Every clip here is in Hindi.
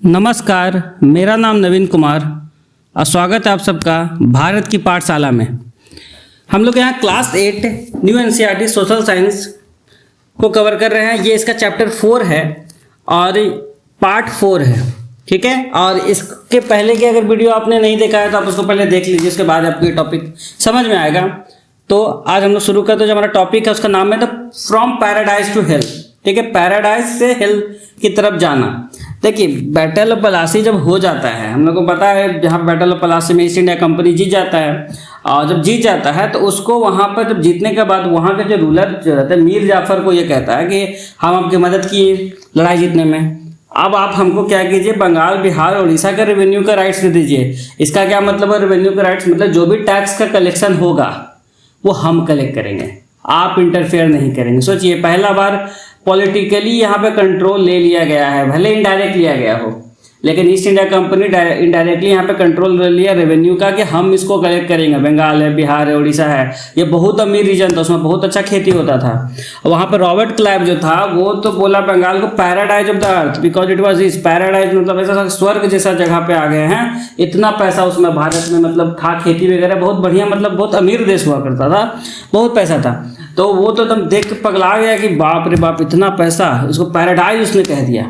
नमस्कार, मेरा नाम नवीन कुमार और स्वागत है आप सबका भारत की पाठशाला में। हम लोग यहाँ class 8 new NCERT social science को कवर कर रहे हैं। ये इसका चैप्टर 4 है और पार्ट 4 है, ठीक है। और इसके पहले की अगर वीडियो आपने नहीं देखा है तो आप उसको पहले देख लीजिए, उसके बाद आपको ये टॉपिक समझ में आएगा। तो आज हम लोग शुरू करते हैं। जो हमारा टॉपिक है उसका नाम है the from paradise to health, ठीक है। पैराडाइज से हेल्थ की तरफ जाना। देखिए, बैटल ऑफ पलासी जब हो जाता है, हम लोग को पता है जहाँ बैटल ऑफ पलासी में ईस्ट इंडिया कंपनी जीत जाता है, और जब जीत जाता है तो उसको वहाँ पर जब जीतने के बाद वहाँ के जो रूलर जो रहते हैं मीर जाफर को ये कहता है कि हम आपकी मदद किए लड़ाई जीतने में, अब आप हमको क्या कीजिए, बंगाल, बिहार, उड़ीसा का रेवेन्यू का राइट्स दे दीजिए। इसका क्या मतलब है रेवेन्यू का राइट्स? मतलब जो भी टैक्स का कलेक्शन होगा वो हम कलेक्ट करेंगे, आप इंटरफेयर नहीं करेंगे। सोचिए, पहला बार पॉलिटिकली यहाँ पे कंट्रोल ले लिया गया है, भले इनडायरेक्ट लिया गया हो, लेकिन ईस्ट इंडिया कंपनी इनडायरेक्टली यहाँ पे कंट्रोल ले लिया रेवेन्यू का कि हम इसको कलेक्ट करेंगे। बंगाल है, बिहार है, उड़ीसा है, ये बहुत अमीर रीजन था, उसमें बहुत अच्छा खेती होता था। वहाँ पर रॉबर्ट क्लाइव जो था वो तो बोला बंगाल को paradise of the earth, because it was is paradise, मतलब ऐसा स्वर्ग जैसा जगह पे आ गए हैं। इतना पैसा उसमें भारत में मतलब था, खेती वगैरह बहुत बढ़िया, मतलब बहुत अमीर देश हुआ करता था, बहुत पैसा था। तो वो तो एकदम देख के पगला गया कि बाप रे बाप, इतना पैसा, उसको पैराडाइज उसने कह दिया।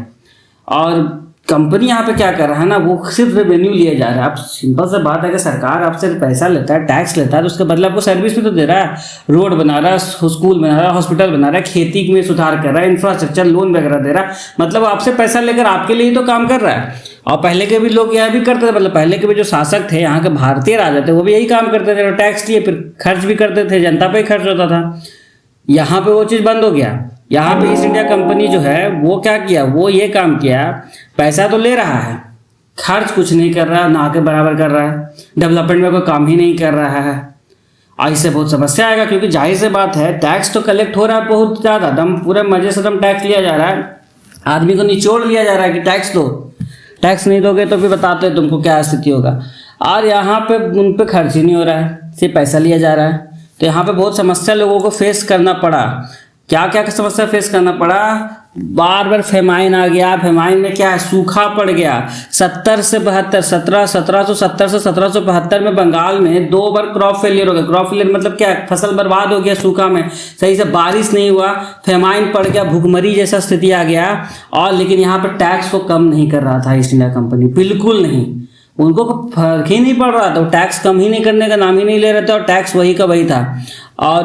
और कंपनी यहाँ पे क्या कर रहा है ना, वो सिर्फ रेवेन्यू लिया जा रहा है। अब सिंपल सा बात है कि सरकार आपसे पैसा लेता है, टैक्स लेता है, तो उसके बदले आपको सर्विस भी तो दे रहा है। रोड बना रहा है, स्कूल बना रहा है, हॉस्पिटल बना रहा है, खेती में सुधार कर रहा है, इंफ्रास्ट्रक्चर, लोन वगैरह दे रहा है। मतलब आपसे पैसा लेकर आपके लिए ही तो काम कर रहा है। और पहले के भी लोग यह भी करते थे, मतलब पहले के भी जो शासक थे, यहाँ के भारतीय राजा थे, वो भी यही काम करते थे, टैक्स लिए फिर खर्च भी करते थे, जनता पे ही खर्च होता था। यहाँ पे वो चीज़ बंद हो गया। यहाँ पे ईस्ट इंडिया कंपनी जो है वो क्या किया, वो ये काम किया, पैसा तो ले रहा है, खर्च कुछ नहीं कर रहा, ना के बराबर कर रहा है, डेवलपमेंट में कोई काम ही नहीं कर रहा है। और इससे बहुत समस्या आएगा, क्योंकि जाहिर से बात है टैक्स तो कलेक्ट हो रहा है बहुत ज़्यादा, दम पूरे मजे से दम टैक्स लिया जा रहा है, आदमी को निचोड़ लिया जा रहा है कि टैक्स दो, टैक्स नहीं दोगे तो फिर बताते हैं तुमको क्या स्थिति होगा। और यहाँ पे उन पर खर्च ही नहीं हो रहा है, सिर्फ पैसा लिया जा रहा है। तो यहाँ पे बहुत समस्या लोगों को फेस करना पड़ा। क्या क्या समस्या फेस करना पड़ा? बार बार फेमाइन आ गया। फेमाइन में क्या है, सूखा पड़ गया। 17 से 1772 में बंगाल में 2 बार क्रॉप फेलियर हो गया। क्रॉप फेलियर मतलब क्या, फसल बर्बाद हो गया सूखा में, सही से बारिश नहीं हुआ, फेमाइन पड़ गया, भूखमरी जैसा स्थिति आ गया। और लेकिन यहाँ पर टैक्स को कम नहीं कर रहा था ईस्ट इंडिया कंपनी, बिल्कुल नहीं, उनको फर्क ही नहीं पड़ रहा था। टैक्स कम ही नहीं करने का नाम ही नहीं ले रहे थे, और टैक्स वही का वही था। और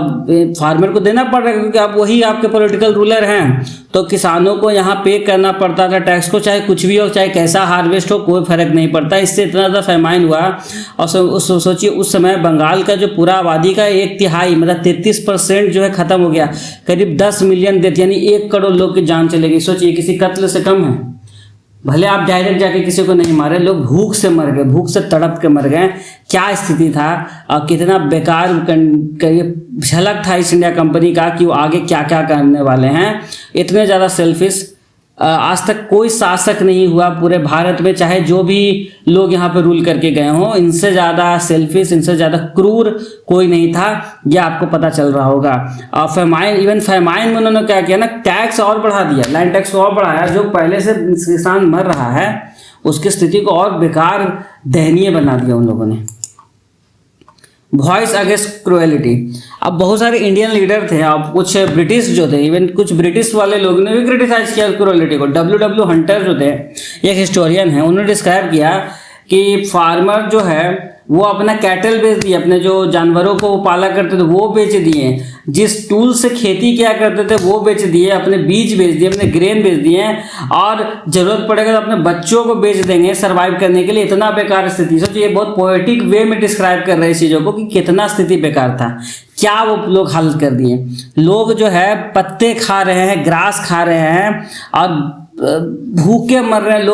फार्मर को देना पड़ रहा है, क्योंकि आप वही आपके पॉलिटिकल रूलर हैं, तो किसानों को यहाँ पे करना पड़ता था टैक्स को, चाहे कुछ भी हो, चाहे कैसा हार्वेस्ट हो, कोई फर्क नहीं पड़ता। इससे इतना ज़्यादा फेमाइन हुआ। और सोचिए, उस समय बंगाल का जो पूरा आबादी का 1/3 मतलब 33% जो है ख़त्म हो गया। करीब 10 मिलियन डेथ, यानी 1 करोड़ लोग की जान चले गई। सोचिए, किसी कत्ल से कम है। भले आप डायरेक्ट जाके किसी को नहीं मारे, लोग भूख से मर गए, भूख से तड़प के मर गए। क्या स्थिति था और कितना बेकार झलक था ईस्ट इंडिया कंपनी का कि वो आगे क्या क्या करने वाले हैं। इतने ज़्यादा सेल्फिश आज तक कोई शासक नहीं हुआ पूरे भारत में, चाहे जो भी लोग यहाँ पे रूल करके गए हों, इनसे ज़्यादा सेल्फिश, इनसे ज़्यादा क्रूर कोई नहीं था। यह आपको पता चल रहा होगा। और फेमाइन में उन्होंने क्या किया ना, टैक्स और बढ़ा दिया, लैंड टैक्स और बढ़ाया। जो पहले से किसान मर रहा है उसकी स्थिति को और बेकार, दयनीय बना दिया उन लोगों ने। Voice against cruelty. अब बहुत सारे इंडियन लीडर थे, अब कुछ ब्रिटिश जो थे, इवन कुछ ब्रिटिश वाले लोगों ने भी क्रिटिसाइज किया क्रुएलिटी को। W हंटर जो थे, एक हिस्टोरियन है, उन्होंने डिस्क्राइब किया कि फार्मर जो है वो अपना कैटल बेच दिए, अपने जो जानवरों को वो पाला करते थे वो बेच दिए, जिस टूल से खेती किया करते थे वो बेच दिए, अपने बीज बेच दिए, अपने ग्रेन बेच दिए, और ज़रूरत पड़ेगा तो अपने बच्चों को बेच देंगे सर्वाइव करने के लिए। इतना बेकार स्थिति। सोचिए, ये बहुत पोएटिक वे में डिस्क्राइब कर रहे हैं चीज़ों को कि कितना स्थिति बेकार था, क्या वो लोग हालत कर दिए। लोग जो है पत्ते खा रहे हैं, ग्रास खा रहे हैं, और भूखे मर रहे हैं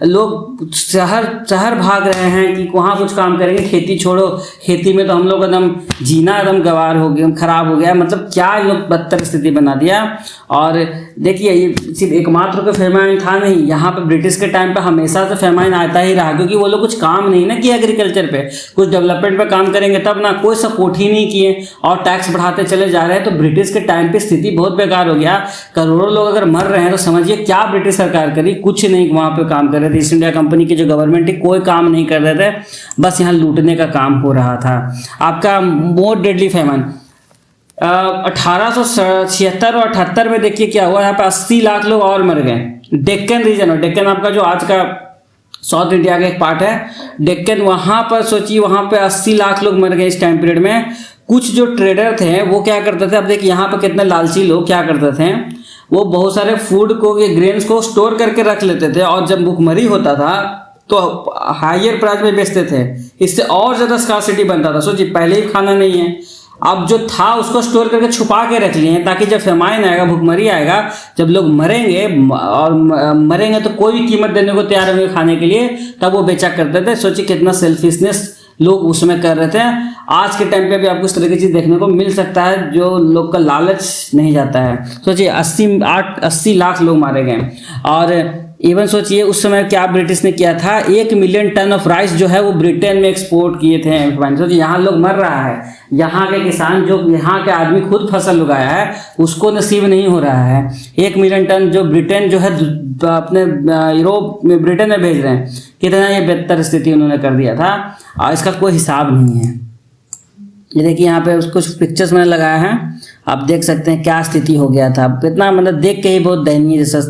लोग शहर भाग रहे हैं कि वहाँ कुछ काम करेंगे। खेती छोड़ो, खेती में तो हम लोग एकदम जीना एकदम गवार हो गया, खराब हो गया। मतलब क्या इन लोग बदतर स्थिति बना दिया। और देखिए, ये सिर्फ एकमात्र का फेमाइन था नहीं, यहाँ पे ब्रिटिश के टाइम पे हमेशा से फेमाइन आता ही रहा, क्योंकि वो लोग कुछ काम नहीं ना किया एग्रीकल्चर पे, कुछ डेवलपमेंट पे काम करेंगे तब ना, कोई सपोर्ट ही नहीं किए और टैक्स बढ़ाते चले जा रहे हैं। तो ब्रिटिश के टाइम पे स्थिति बहुत बेकार हो गया। करोड़ों लोग अगर मर रहे हैं तो समझिए क्या ब्रिटिश सरकार करी? कुछ नहीं वहाँ पे काम कर रहे थे। ईस्ट इंडिया कंपनी की जो गवर्नमेंट थी कोई काम नहीं कर रहे थे, बस यहाँ लूटने का काम हो रहा था। आपका मोर डेडली फेमन 1876 और 78 में देखिए क्या हुआ, यहाँ पे 80 लाख लोग और मर गए। डेक्कन रीजन, और डेक्कन आपका जो आज का साउथ इंडिया का एक पार्ट है डेक्कन, वहाँ पर सोचिए वहाँ पे 80 लाख लोग मर गए इस टाइम पीरियड में। कुछ जो ट्रेडर थे वो क्या करते थे, अब देखिए यहाँ पर कितने लालची लोग क्या करते थे, वो बहुत सारे फूड को, ग्रेन्स को स्टोर करके रख लेते थे और जब भुखमरी होता था तो हायर प्राइस में बेचते थे, इससे और ज़्यादा स्कार्सिटी बनता था। सोचिए पहले ही खाना नहीं है, अब जो था उसको स्टोर करके छुपा के रख लिए हैं ताकि जब फेमाइन आएगा, भुखमरी आएगा, जब लोग मरेंगे और मरेंगे तो कोई भी कीमत देने को तैयार होंगे खाने के लिए, तब वो बेचा करते थे। सोचिए कितना सेल्फिशनेस लोग उसमें कर रहे थे। आज के टाइम पे भी आपको इस तरह की चीज़ देखने को मिल सकता है जो लोग का लालच नहीं जाता है। सोचिए 80 लाख लोग मारे गए। और इवन सोचिए उस समय क्या ब्रिटिश ने किया था, 1 मिलियन टन ऑफ राइस जो है वो ब्रिटेन में एक्सपोर्ट किए थे। सोचिए यहाँ लोग मर रहा है, यहाँ के किसान जो यहाँ के आदमी खुद फसल उगाया है उसको नसीब नहीं हो रहा है। 1 मिलियन टन जो ब्रिटेन जो है अपने यूरोप में ब्रिटेन में भेज रहे हैं, कितना ये बेहतर स्थिति उन्होंने कर दिया था और इसका कोई हिसाब नहीं है। ये देखिए यहाँ पे कुछ पिक्चर्स मैंने लगाया है, आप देख सकते हैं क्या स्थिति हो गया था। इतना मतलब देख के ही बहुत दयनीय जैसा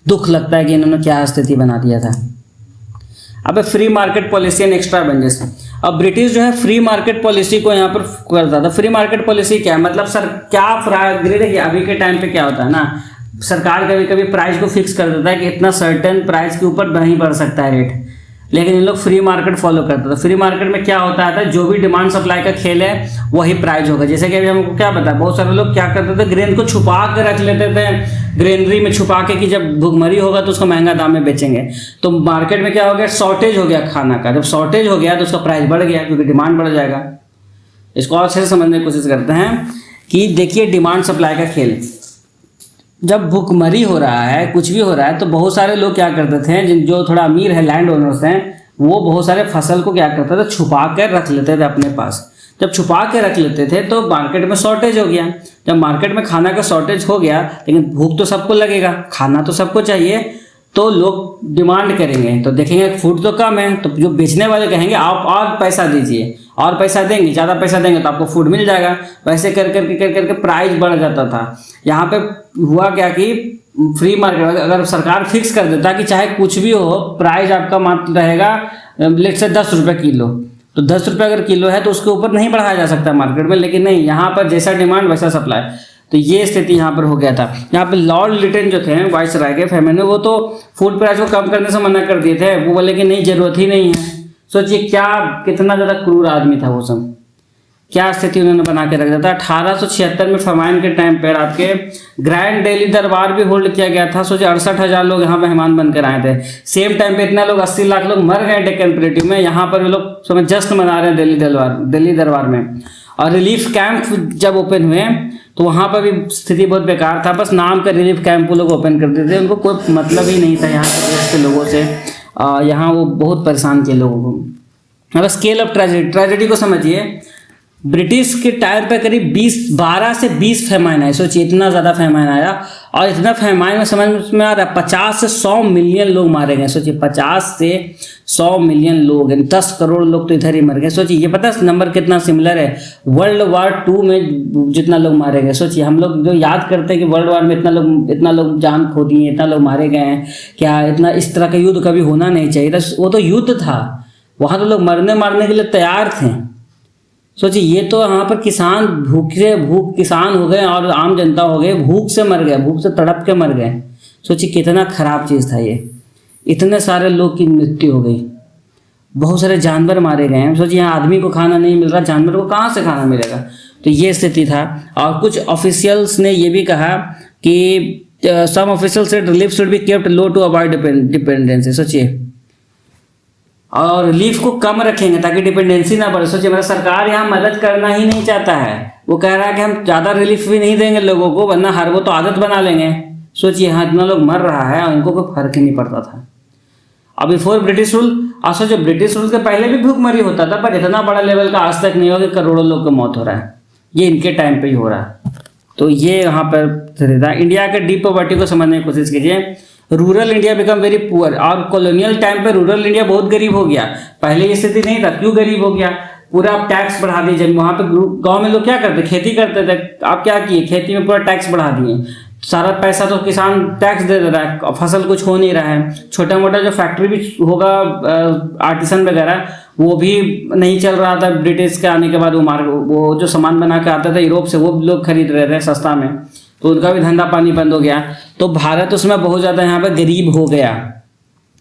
दुख लगता है कि इन्होंने क्या स्थिति बना दिया था। अब free market policy and extra benches. अब ब्रिटिश जो है फ्री मार्केट पॉलिसी को यहाँ पर करता था। फ्री मार्केट पॉलिसी क्या है, मतलब सर क्या देखिए अभी के टाइम पे क्या होता है ना, सरकार कभी कभी प्राइस को फिक्स कर देता है कि इतना सर्टेन प्राइस के ऊपर नहीं बढ़ सकता है रेट, लेकिन इन लोग फ्री मार्केट फॉलो करते थे। फ्री मार्केट में क्या होता है, जो भी डिमांड सप्लाई का खेल है वही प्राइस होगा। जैसे कि अभी हमको क्या पता है, बहुत सारे लोग क्या करते थे, ग्रेन को छुपा के रख लेते थे ग्रेनरी में छुपा के कि जब भुखमरी होगा तो उसको महंगा दाम में बेचेंगे। तो मार्केट में क्या हो गया, शॉर्टेज हो गया खाना का। जब शॉर्टेज हो गया तो उसका प्राइस बढ़ गया क्योंकि डिमांड बढ़ जाएगा। इसको और अच्छे से समझने की कोशिश करते हैं कि देखिए डिमांड सप्लाई का खेल, जब भुखमरी हो रहा है, कुछ भी हो रहा है, तो बहुत सारे लोग क्या करते थे, जो थोड़ा अमीर है लैंड ओनर्स हैं, वो बहुत सारे फसल को क्या करते थे, छुपा कर रख लेते थे अपने पास। जब छुपा के रख लेते थे तो मार्केट में शॉर्टेज हो गया। जब मार्केट में खाना का शॉर्टेज हो गया, लेकिन भूख तो सबको लगेगा, खाना तो सबको चाहिए, तो लोग डिमांड करेंगे। तो देखेंगे फूड तो कम है, तो जो बेचने वाले कहेंगे आप और पैसा दीजिए, और पैसा देंगे, ज़्यादा पैसा देंगे तो आपको फूड मिल जाएगा। वैसे कर करके प्राइस बढ़ जाता था। यहाँ पे हुआ क्या कि फ्री मार्केट अगर सरकार फिक्स कर देता कि चाहे कुछ भी हो, प्राइस आपका मात्र रहेगा लेट से 10 रुपये किलो, तो 10 रुपये अगर किलो है तो उसके ऊपर नहीं बढ़ाया जा सकता मार्केट में। लेकिन नहीं, यहाँ पर जैसा डिमांड वैसा सप्लाई। तो ये स्थिति यहाँ पर हो गया था। यहाँ पे लॉर्ड लिटन जो थे वाइसराय के फेमिन, वो तो फूड प्राइस को कम करने से मना कर दिए थे। वो बोले कि नहीं, जरूरत ही नहीं है। सोचिए क्या कितना ज़्यादा क्रूर आदमी था वो सब, क्या स्थिति उन्होंने बना के रख दिया था। 1876 में फरमाइन के टाइम पर आपके ग्रैंड दिल्ली दरबार भी होल्ड किया गया था। सोचिए 68,000 लोग यहाँ पे मेहमान बनकर आए थे। सेम टाइम पे इतना लोग 80 लाख लोग मर गए डेक्कन प्लेट्यू में। यहाँ पर भी लोग समय जश्न मना रहे हैं दिल्ली दरबार में। और रिलीफ कैंप जब ओपन हुए तो वहाँ पर भी स्थिति बहुत बेकार था। बस नाम का रिलीफ कैंप वो लोग ओपन कर देते थे, उनको कोई मतलब ही नहीं था यहाँ के लोगों से। यहाँ वो बहुत परेशान किए लोगों को। अब स्केल ऑफ ट्रेजेडी को समझिए। ब्रिटिश के टाइम पे करीब 12 से 20 फेमाइन आए। सोचिए इतना ज़्यादा फेमाइन आया, और इतना फेमाइन में समझ में आ रहा है 50 से 100 मिलियन लोग मारे गए। सोचिए 50 से 100 मिलियन लोग, 10 करोड़ लोग तो इधर ही मर गए। सोचिए ये पता है नंबर कितना सिमिलर है वर्ल्ड वार 2 में जितना लोग मारे गए। सोचिए हम लोग जो याद करते हैं कि वर्ल्ड वार में इतना लोग जान खो दिए, इतना लोग मारे गए हैं, क्या इतना इस तरह का युद्ध कभी होना नहीं चाहिए था। वो तो युद्ध था, वहाँ तो लोग मारने के लिए तैयार थे। सोचिए ये तो यहाँ पर किसान भूख किसान हो गए और आम जनता हो गए, भूख से मर गए, भूख से तड़प के मर गए। सोचिए कितना खराब चीज़ था ये। इतने सारे लोग की मृत्यु हो गई, बहुत सारे जानवर मारे गए हैं। सोचिए यहाँ आदमी को खाना नहीं मिल रहा, जानवर को कहाँ से खाना मिलेगा। तो ये स्थिति था। और कुछ ऑफिशियल्स ने ये भी कहा कि some officials said relief should be kept low to avoid dependency. सोचिए, और रिलीफ को कम रखेंगे ताकि डिपेंडेंसी ना बढ़े। सोचिए मेरा सरकार यहाँ मदद करना ही नहीं चाहता है, वो कह रहा है कि हम ज़्यादा रिलीफ भी नहीं देंगे लोगों को, वरना हर वो तो आदत बना लेंगे। सोचिए यहाँ इतना लोग मर रहा है और उनको कोई फर्क ही नहीं पड़ता था। अब बिफोर ब्रिटिश रूल, सोचो ब्रिटिश रूल के पहले भी भूखमरी होता था, पर इतना बड़ा लेवल का आज तक नहीं हो कि करोड़ों लोग की मौत हो रहा है। ये इनके टाइम पे ही हो रहा है। तो ये यहाँ पर था। इंडिया के डीप पॉवर्टी को समझने की कोशिश कीजिए। Rural India become very poor, और कॉलोनियल टाइम पे रूरल इंडिया बहुत गरीब हो गया। पहले ये स्थिति नहीं था, क्यों गरीब हो गया? पूरा आप टैक्स बढ़ा दीजिए। वहाँ पे गांव में लोग क्या करते, खेती करते थे, आप क्या किए, खेती में पूरा टैक्स बढ़ा दिए। सारा पैसा तो किसान टैक्स दे रहा है, फसल कुछ हो नहीं रहा है। छोटा मोटा जो फैक्ट्री भी होगा, आर्टिसन वगैरह, वो भी नहीं चल रहा था। ब्रिटिश के आने के बाद वो जो सामान बना के आता था यूरोप से, वो लोग खरीद रहे थे सस्ता में, तो उनका भी धंधा पानी बंद हो गया। तो भारत उसमें बहुत ज़्यादा यहाँ पर गरीब हो गया।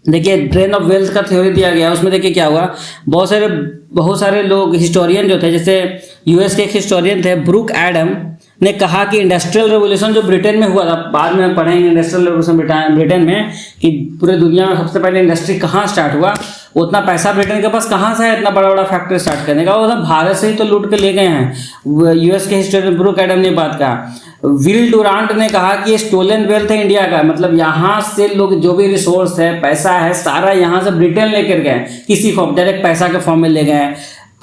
देखिए ड्रेन ऑफ वेल्थ का थ्योरी दिया गया, उसमें देखिए क्या हुआ, बहुत सारे लोग हिस्टोरियन जो थे, जैसे यूएस के एक हिस्टोरियन थे ब्रूक एडम, ने कहा कि इंडस्ट्रियल रेवोल्यूशन जो ब्रिटेन में हुआ था, बाद में हम पढ़ेंगे इंडस्ट्रियल रेवोल्यूशन ब्रिटेन में, कि पूरे दुनिया में सबसे पहले इंडस्ट्री कहाँ स्टार्ट हुआ। उतना पैसा ब्रिटेन के पास कहाँ से है इतना बड़ा बड़ा फैक्ट्री स्टार्ट करने का? वो सब भारत से ही तो लूट के ले गए हैं। यूएस के हिस्टोरियन ब्रूक एडम ने बात कहा। विल डुरांट ने कहा कि ये स्टोलन वेल्थ है इंडिया का, मतलब यहाँ से लोग जो भी रिसोर्स है, पैसा है, सारा यहाँ से ब्रिटेन लेकर गए, किसी फॉर्म, डायरेक्ट पैसा के फॉर्म में ले गए,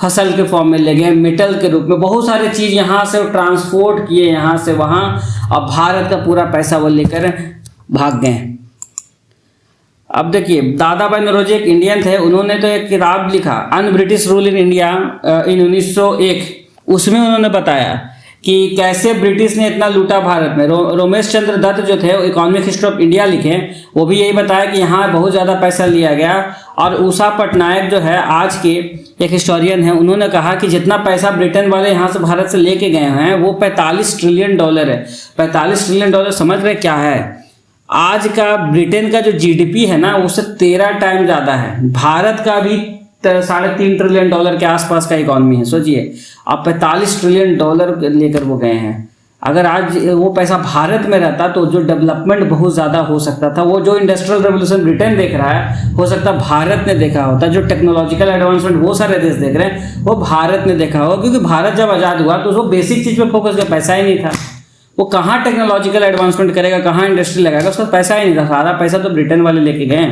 फसल के फॉर्म में ले गए, मेटल के रूप में, बहुत सारी चीज़ यहाँ से ट्रांसपोर्ट किए यहाँ से वहाँ, और भारत का पूरा पैसा वो लेकर भाग गए। अब देखिए दादा भाई नौरोजी एक इंडियन थे, उन्होंने तो एक किताब लिखा un British rule in India in 1901, उसमें उन्होंने बताया कि कैसे ब्रिटिश ने इतना लूटा भारत में। रोमेश चंद्र दत्त जो थे इकोनॉमिक हिस्ट्री ऑफ इंडिया लिखे, वो भी यही बताया कि यहाँ बहुत ज़्यादा पैसा लिया गया। और उषा पटनायक जो है आज के एक हिस्टोरियन है, उन्होंने कहा कि जितना पैसा ब्रिटेन वाले यहाँ से भारत से लेके गए हैं वो 45 ट्रिलियन डॉलर है। 45 ट्रिलियन डॉलर समझ रहे क्या है? आज का ब्रिटेन का जो जीडीपी है ना, उससे 13 टाइम ज़्यादा है। भारत का भी 3.5 ट्रिलियन डॉलर के आसपास का इकॉनमी है। सोचिए अब 45 ट्रिलियन डॉलर लेकर वो गए हैं। अगर आज वो पैसा भारत में रहता तो जो डेवलपमेंट बहुत ज़्यादा हो सकता था, वो जो इंडस्ट्रियल रेवोल्यूशन ब्रिटेन देख रहा है, हो सकता भारत ने देखा होता। जो टेक्नोलॉजिकल एडवांसमेंट वो सारे देश देख रहे हैं, वो भारत ने देखा होगा, क्योंकि भारत जब आज़ाद हुआ तो उसको बेसिक चीज़ पे फोकस किया, पैसा ही नहीं था। वो कहाँ टेक्नोलॉजिकल एडवांसमेंट करेगा, कहाँ इंडस्ट्री लगाएगा, उसका पैसा ही नहीं था। सारा पैसा तो ब्रिटेन वाले लेके गए।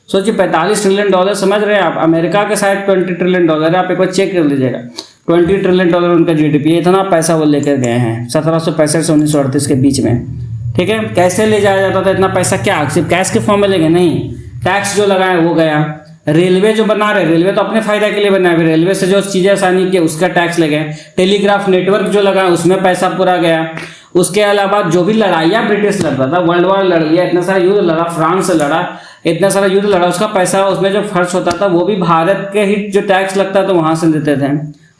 सोचिए 45 ट्रिलियन डॉलर, समझ रहे हैं आप? अमेरिका के शायद 20 ट्रिलियन डॉलर है, आप एक बार चेक कर लीजिएगा। 20 ट्रिलियन डॉलर उनका जीडीपी, इतना पैसा वो लेकर गए हैं 1765 से 1938 के बीच में। ठीक है, कैसे ले जाया जाता था इतना पैसा? क्या सिर्फ कैश के फॉर्म में ले गए? नहीं, टैक्स जो लगाए वो गया। रेलवे जो बना रहे, रेलवे तो अपने फायदा के लिए बनाए, रेलवे से जो चीज़ें आसानी की उसका टैक्स लगे। टेलीग्राफ नेटवर्क जो लगा उसमें पैसा पूरा गया। उसके अलावा जो भी लड़ाइयाँ ब्रिटिश लड़ रहा था, वर्ल्ड वॉर लड़ लिया, इतना सारा युद्ध लड़ा, फ्रांस से लड़ा, इतना सारा युद्ध लड़ा, उसका पैसा उसमें जो खर्च होता था वो भी भारत के ही जो टैक्स लगता था वहाँ से देते थे।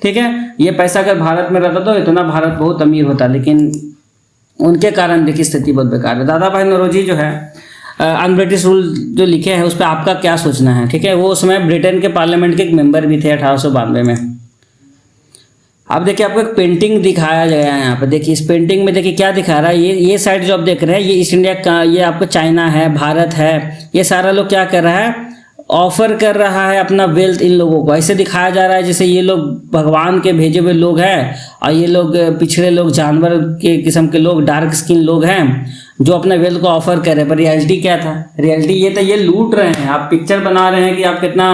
ठीक है, ये पैसा अगर भारत में रहता तो इतना भारत बहुत अमीर होता, लेकिन उनके कारण देखिए स्थिति बहुत बेकार है। दादा भाई नौरोजी जो है अन ब्रिटिश रूल जो लिखे हैं उस पर आपका क्या सोचना है? ठीक है, वो उसमें ब्रिटेन के पार्लियामेंट के एक मेंबर भी थे 1892 में। अब देखिए आपको एक पेंटिंग दिखाया गया है यहाँ पे। देखिए इस पेंटिंग में देखिए क्या दिखा रहा है, ये साइड जो आप देख रहे हैं ये ईस्ट इंडिया का, ये आपको चाइना है, भारत है, ये सारा लोग क्या कर रहा है, ऑफर कर रहा है अपना वेल्थ इन लोगों को। ऐसे दिखाया जा रहा है जैसे ये लोग भगवान के भेजे हुए लोग हैं और ये लोग पिछड़े लोग, जानवर के किस्म के लोग, डार्क स्किन लोग हैं जो अपना वेल्थ को ऑफर कर रहे हैं। पर रियलिटी क्या था? रियलिटी ये था, ये लूट रहे हैं। आप पिक्चर बना रहे हैं कि आप कितना,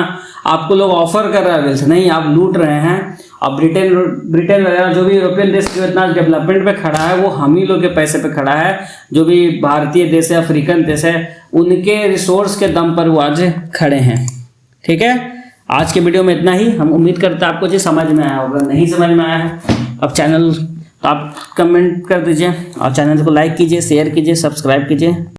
आपको लोग ऑफर कर रहा है वेल्थ, नहीं, आप लूट रहे हैं। अब ब्रिटेन वगैरह जो भी यूरोपियन देश जो इतना डेवलपमेंट पे खड़ा है वो हम ही लोग के पैसे पे खड़ा है। जो भी भारतीय देश है, अफ्रीकन देश है, उनके रिसोर्स के दम पर वो आज खड़े हैं। ठीक है, आज के वीडियो में इतना ही। हम उम्मीद करते हैं आपको ये समझ में आया होगा। नहीं समझ में आया है अब चैनल तो आप कमेंट कर दीजिए और चैनल को लाइक कीजिए, शेयर कीजिए, सब्सक्राइब कीजिए।